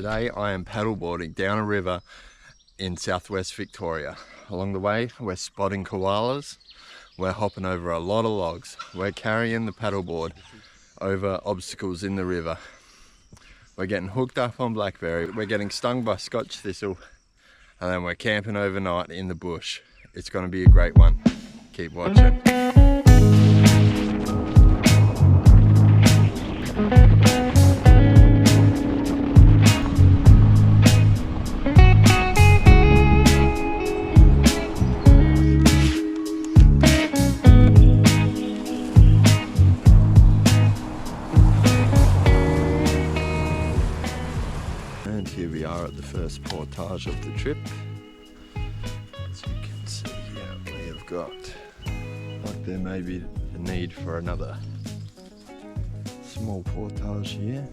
Today I am paddleboarding down a river in southwest Victoria. Along the way we're spotting koalas, we're hopping over a lot of logs, we're carrying the paddleboard over obstacles in the river. We're getting hooked up on blackberry, we're getting stung by scotch thistle, and then we're camping overnight in the bush. It's going to be a great one. Keep watching. And here we are at the first portage of the trip. As you can see here, we have got, like there may be a need for another small portage here.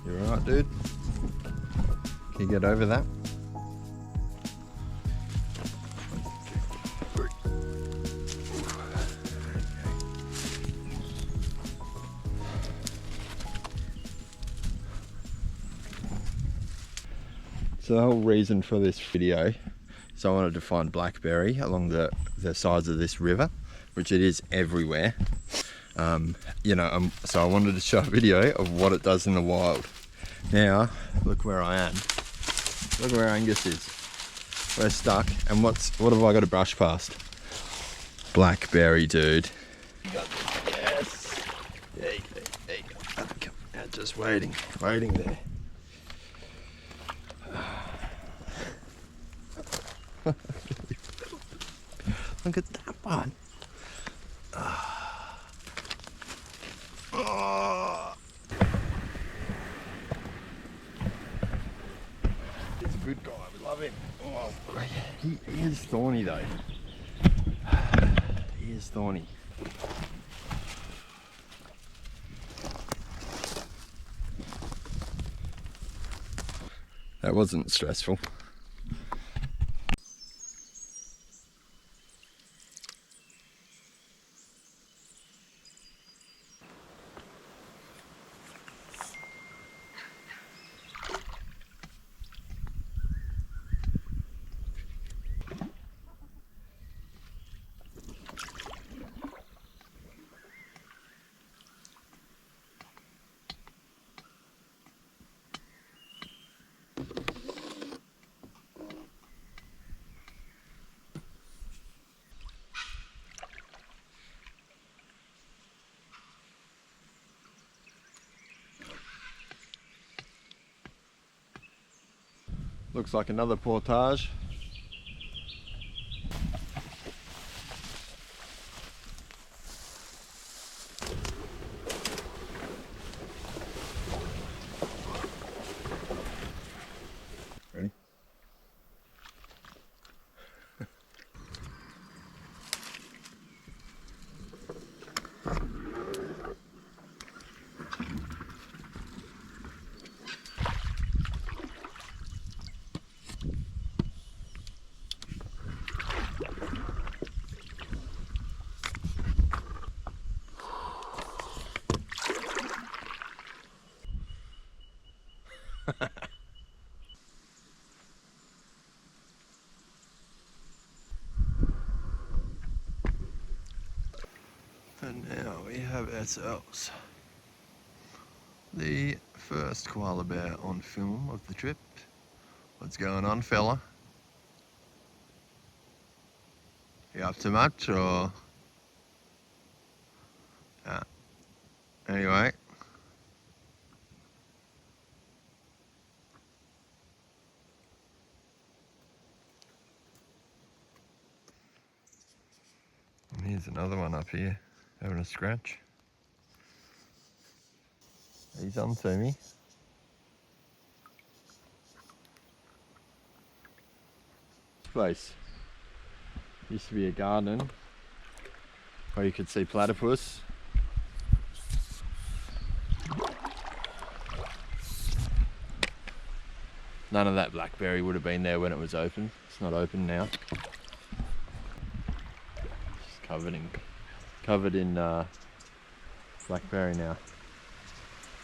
You alright, dude? Can you get over that? So the whole reason for this video is I wanted to find blackberry along the sides of this river, which it is everywhere. So I wanted to show a video of what it does in the wild. Now, look where I am. Look where Angus is. We're stuck, and what have I got to brush past? Blackberry, dude. Yes. There you go. There you go. Come out, just waiting there. Look at that one. Oh. He's a good guy, we love him. Oh, he is thorny though. He is thorny. That wasn't stressful. Looks like another portage. Ready? And now we have ourselves the first koala bear on film of the trip. What's going on, fella? You up to much, or? Anyway. And here's another one up here, having a scratch. He's on to me. This place used to be a garden where you could see platypus. None of that blackberry would have been there when it was open. It's not open now. It's covered in blackberry now.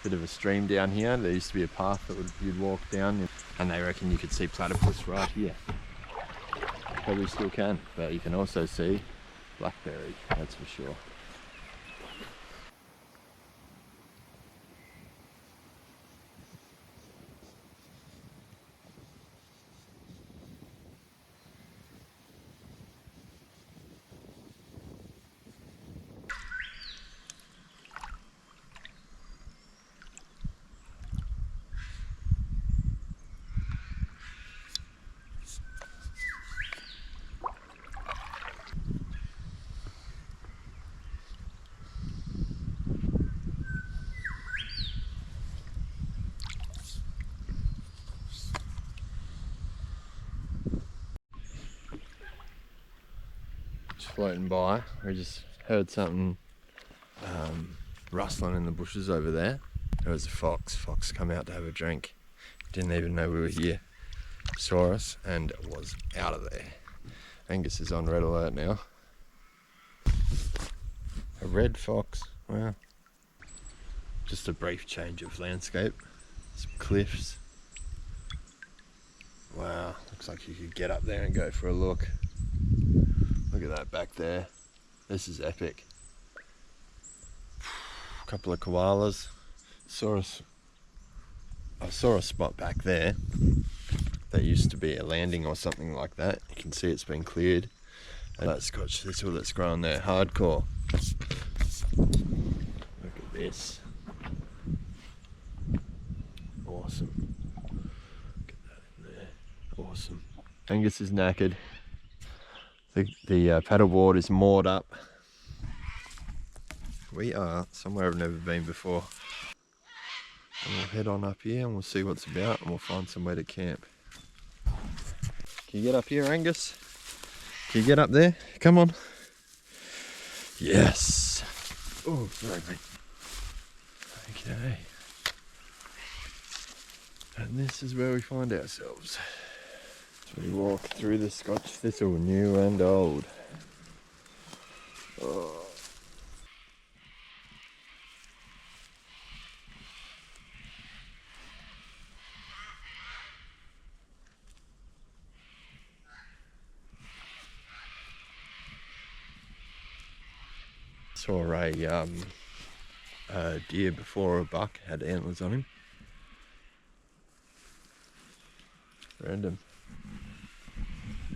Bit of a stream down here. There used to be a path that you'd walk down, and they reckon you could see platypus right here. Probably still can, but you can also see blackberry, that's for sure. Floating by, we just heard something rustling in the bushes over there. There was a fox come out to have a drink, didn't even know we were here, saw us and was out of there. Angus is on red alert now. A red fox, wow. Just a brief change of landscape, some cliffs. Wow, looks like you could get up there and go for a look. Look at that back there. This is epic. A couple of koalas. I saw a spot back there that used to be a landing or something like that. You can see it's been cleared. And that scotch thistle that's grown there, hardcore. Look at this. Awesome. Look at that in there. Awesome. Angus is knackered. The paddleboard is moored up. We are somewhere I've never been before. And we'll head on up here and we'll see what's about and we'll find somewhere to camp. Can you get up here, Angus? Can you get up there? Come on. Yes. Oh, sorry, mate. Okay. And this is where we find ourselves. We walk through the scotch thistle, new and old. Oh. Saw a deer before, a buck, had antlers on him. Random.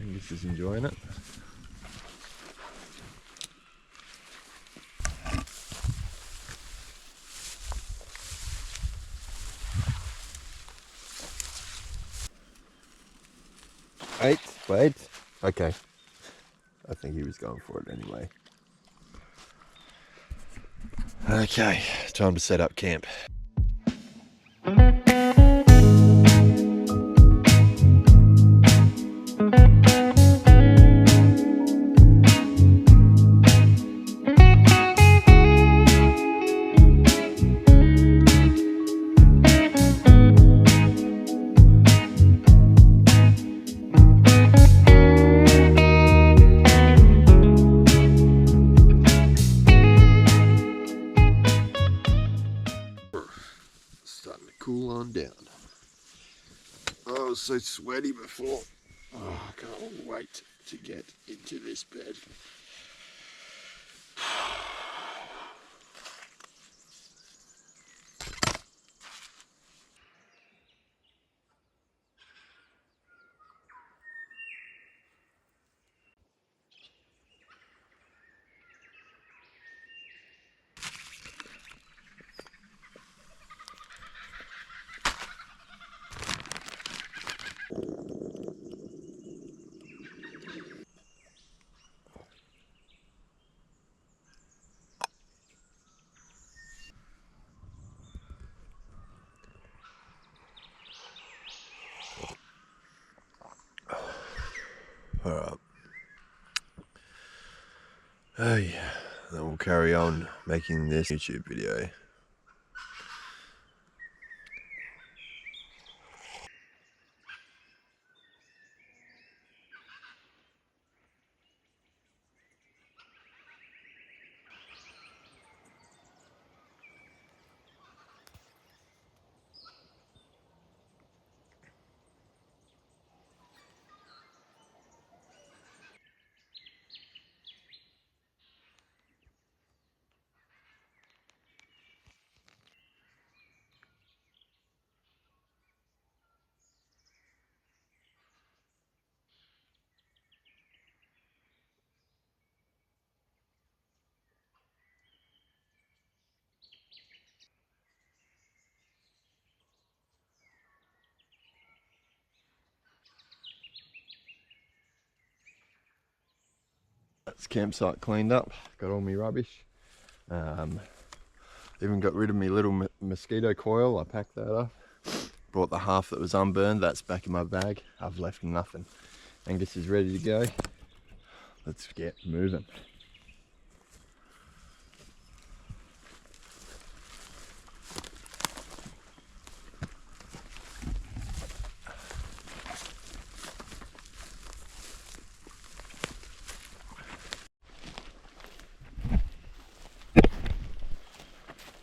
Angus is enjoying it. Wait. Okay. I think he was going for it anyway. Okay, time to set up camp. Cool on down. I was so sweaty before. Oh, I can't wait to get into this bed. Oh yeah, then we'll carry on making this YouTube video. That's campsite cleaned up, got all my rubbish. Even got rid of my little mosquito coil, I packed that up. Brought the half that was unburned, that's back in my bag. I've left nothing. Angus is ready to go. Let's get moving.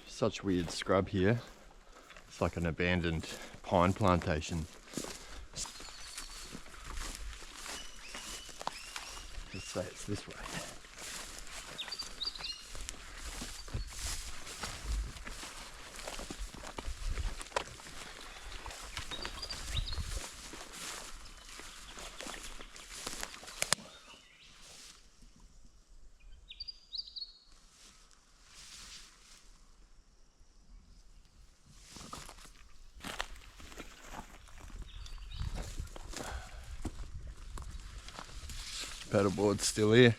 Such weird scrub here. It's like an abandoned pine plantation. Let's say it's this way. Paddleboard's still here.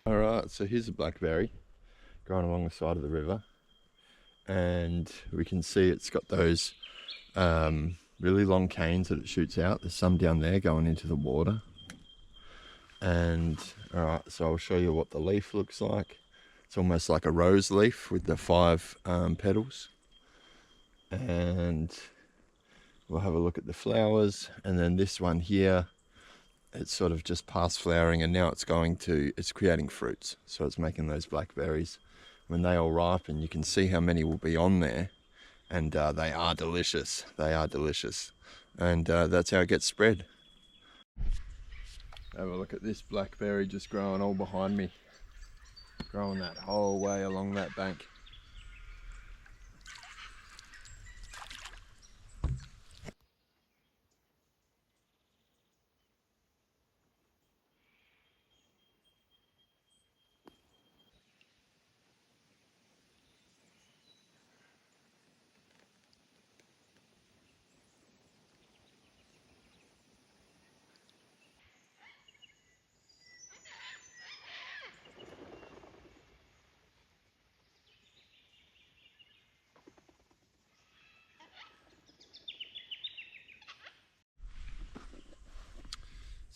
Alright, so here's a blackberry growing along the side of the river, and we can see it's got those really long canes that it shoots out. There's some down there going into the water. And alright, so I'll show you what the leaf looks like. It's almost like a rose leaf with the 5 petals. And we'll have a look at the flowers, and then this one here, it's sort of just past flowering, and now it's creating fruits. So it's making those blackberries. When they all ripen, you can see how many will be on there, and they are delicious. They are delicious, and that's how it gets spread. Have a look at this blackberry just growing all behind me, growing that whole way along that bank.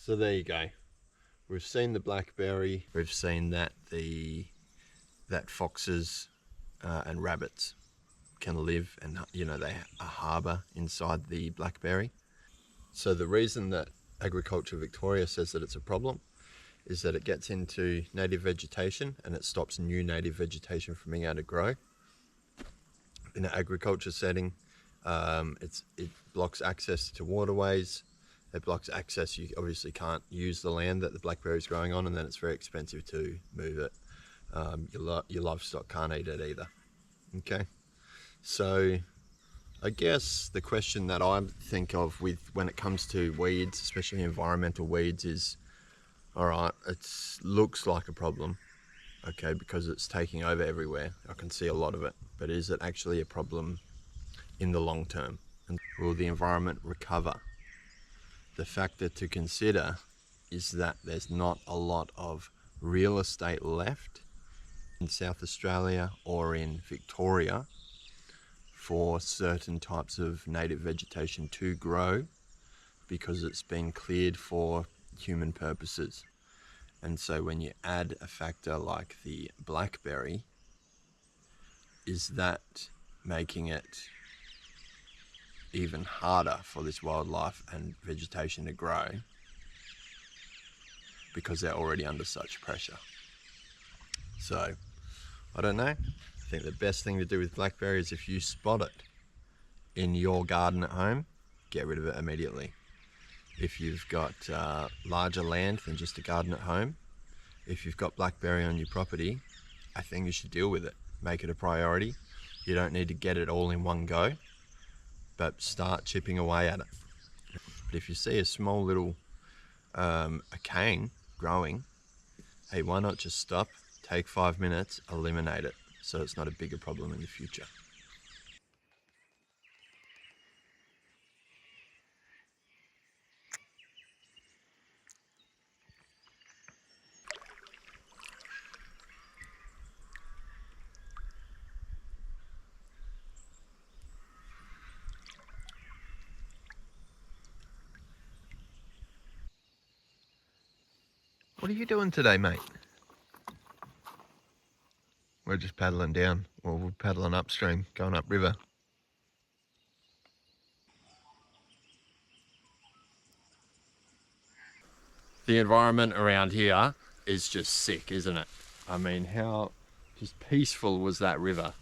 So there you go. We've seen the blackberry. We've seen that foxes and rabbits can live, and they harbour inside the blackberry. So the reason that Agriculture Victoria says that it's a problem is that it gets into native vegetation and it stops new native vegetation from being able to grow. In an agriculture setting, it blocks access to waterways. It blocks access. You obviously can't use the land that the blackberry is growing on, and then it's very expensive to move it. Your livestock can't eat it either. Okay, so I guess the question that I think of when it comes to weeds, especially environmental weeds, is, all right, it looks like a problem, okay, because it's taking over everywhere. I can see a lot of it, but is it actually a problem in the long term? And will the environment recover? The factor to consider is that there's not a lot of real estate left in South Australia or in Victoria for certain types of native vegetation to grow, because it's been cleared for human purposes. And so when you add a factor like the blackberry, is that making it even harder for this wildlife and vegetation to grow because they're already under such pressure? So I don't know. I think the best thing to do with blackberry is if you spot it in your garden at home, get rid of it immediately. If you've got larger land than just a garden at home, if you've got blackberry on your property, I think you should deal with it. Make it a priority. You don't need to get it all in one go, but start chipping away at it. But if you see a small little a cane growing, hey, why not just stop, take 5 minutes, eliminate it, so it's not a bigger problem in the future. What are you doing today, mate? We're just paddling down, or we're paddling upstream, going upriver. The environment around here is just sick, isn't it? I mean, how just peaceful was that river?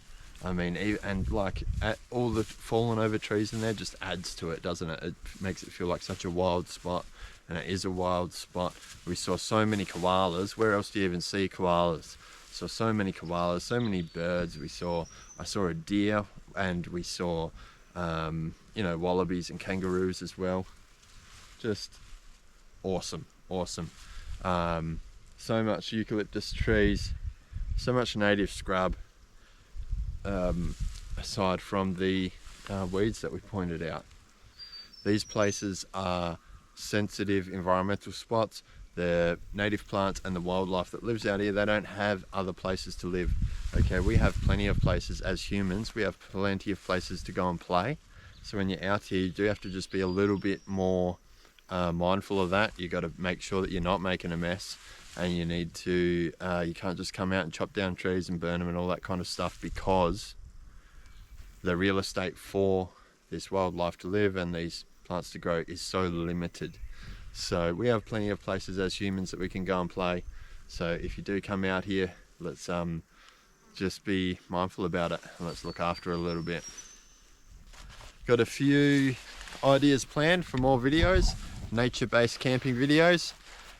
I mean, and like all the fallen over trees in there just adds to it, doesn't it? It makes it feel like such a wild spot. And it is a wild spot. We saw so many koalas. Where else do you even see koalas? So many koalas, so many birds. I saw a deer, and we saw, you know, wallabies and kangaroos as well. Just awesome, awesome. So much eucalyptus trees, so much native scrub, aside from the weeds that we pointed out. These places are sensitive environmental spots. The native plants and the wildlife that lives out here, they don't have other places to live. Okay, we have plenty of places as humans. We have plenty of places to go and play. So when you're out here, you do have to just be a little bit more mindful of that. You got to make sure that you're not making a mess, and you need to you can't just come out and chop down trees and burn them and all that kind of stuff, because the real estate for this wildlife to live and these plants to grow is so limited. So we have plenty of places as humans that we can go and play. So if you do come out here, let's just be mindful about it, and let's look after it a little bit. Got a few ideas planned for more videos, nature-based camping videos,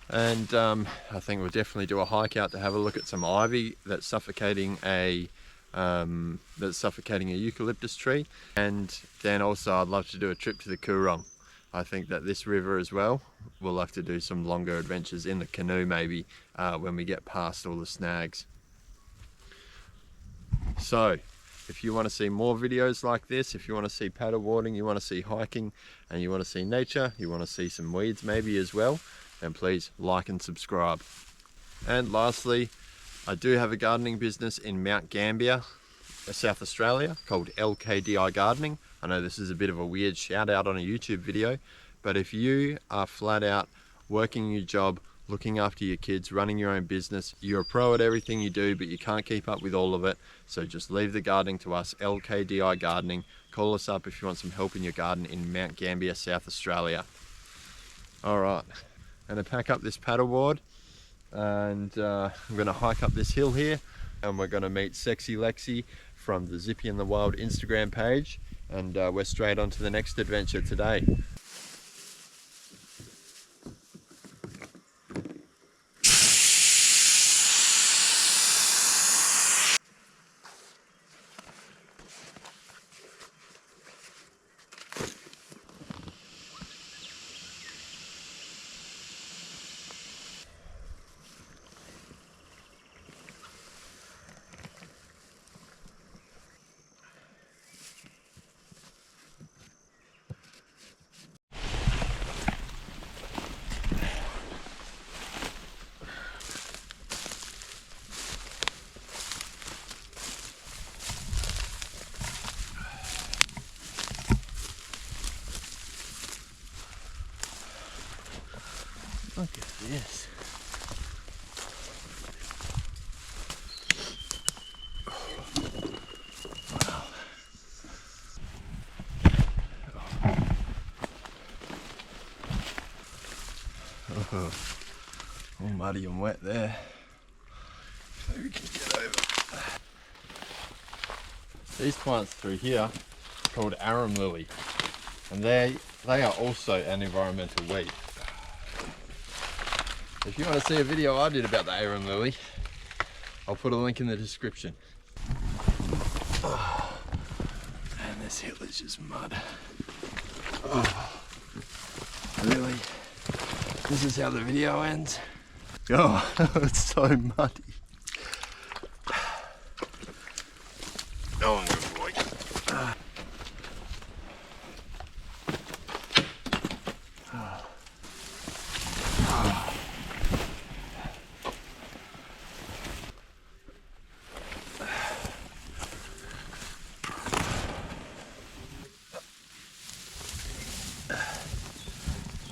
and I think we'll definitely do a hike out to have a look at some ivy that's suffocating a eucalyptus tree. And then also I'd love to do a trip to the Coorong. I think that this river as well, we'll have to do some longer adventures in the canoe maybe when we get past all the snags. So if you want to see more videos like this, if you want to see paddleboarding, you want to see hiking, and you want to see nature, you want to see some weeds maybe as well, then please like and subscribe. And lastly, I do have a gardening business in Mount Gambier, South Australia, called LKDI Gardening. I know this is a bit of a weird shout out on a YouTube video, but if you are flat out working your job, looking after your kids, running your own business, you're a pro at everything you do, but you can't keep up with all of it, so just leave the gardening to us, LKDI Gardening. Call us up if you want some help in your garden in Mount Gambier, South Australia. All right, I'm gonna pack up this paddleboard, and I'm gonna hike up this hill here, and we're gonna meet Sexy Lexi from the Zippy in the Wild Instagram page, and we're straight on to the next adventure today. this. Wow. Oh, all muddy and wet there. So we can get over. These plants through here are called arum lily, and they are also an environmental weed. If you want to see a video I did about the arum lily, I'll put a link in the description. Oh, and this hill is just mud. Oh, really? This is how the video ends? Oh, it's so muddy. Oh, good boy.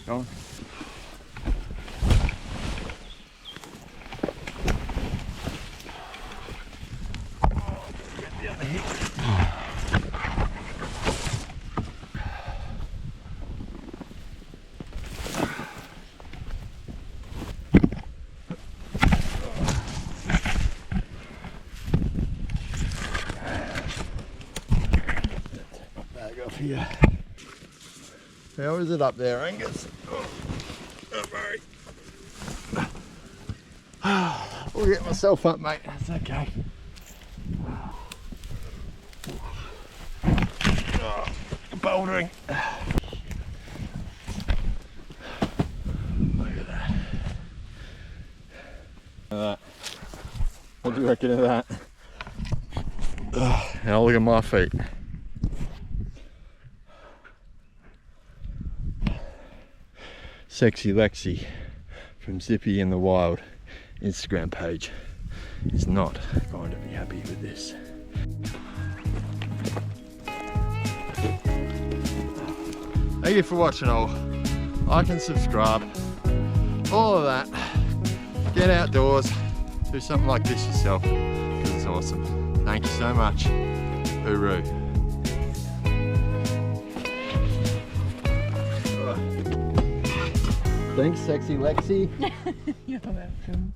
Go on. Bag off here. How is it up there, Angus? Oh, don't worry. I'll get myself up, mate. That's okay. Oh, bouldering. Look at that. What do you reckon of that? Now look at my feet. Sexy Lexi from Zippy in the Wild Instagram page is not going to be happy with this. Thank you for watching all. Like and subscribe. All of that. Get outdoors. Do something like this yourself because it's awesome. Thank you so much. Hooroo. Thanks, Sexy Lexi. You're welcome.